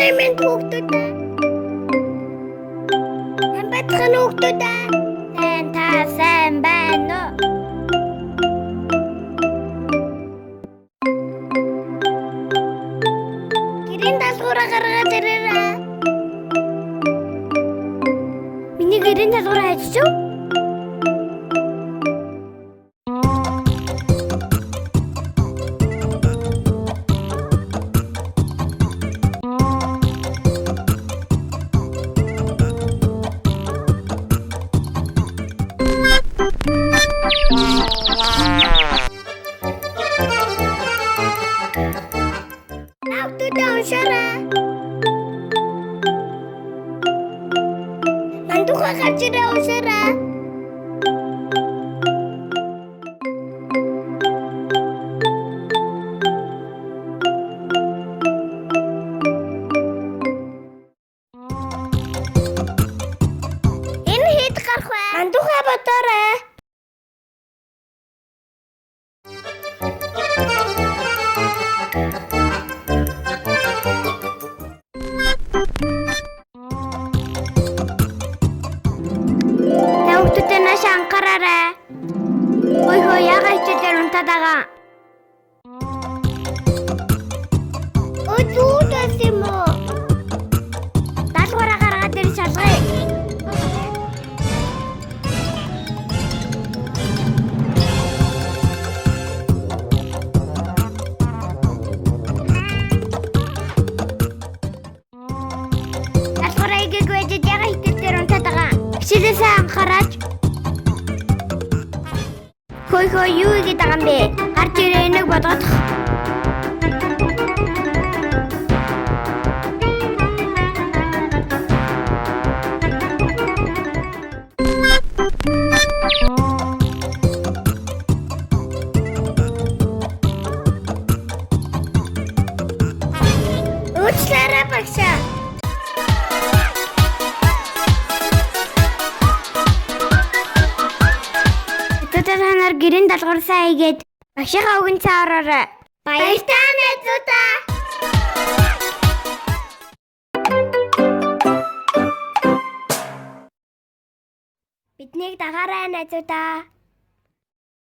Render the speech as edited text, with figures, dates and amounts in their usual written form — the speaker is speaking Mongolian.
Ой минь хүүхдүүдээ. Сайн байцгаана хүүхдүүдээ. Сайн байна уу? Гэрийн даалгавраа гаргаад ирээрээ. Миний гэрийн даалгавраа хайчих шүү. Хүүхдүүдээ уншаарай. Мандухай гарч ирээ уншаарай. Энэ хэд гарах вэ? Мандухай бодоорой. Хүүхдүүдээ нааш анхаараарай. Хой яагаад хичээлээр унтаад байгаа? Ой зүудээс юм уу? Даалгавраа гаргаад ирж шалгая. Даалгавраа игээгүй яагаад хичээлээр унтаад байгаа? Хичээлээсээ анхаараач. Хой юу игээд байгаа юм бэ? Гарч ирээ нэг бодгодох. Уучлаарай багшаа. Танаар гэрийн даалгавраа хийгээд багшийнхаа үгэн цаараарай. Баяртай найзуудаа. Биднийг дагаарай найзуудаа.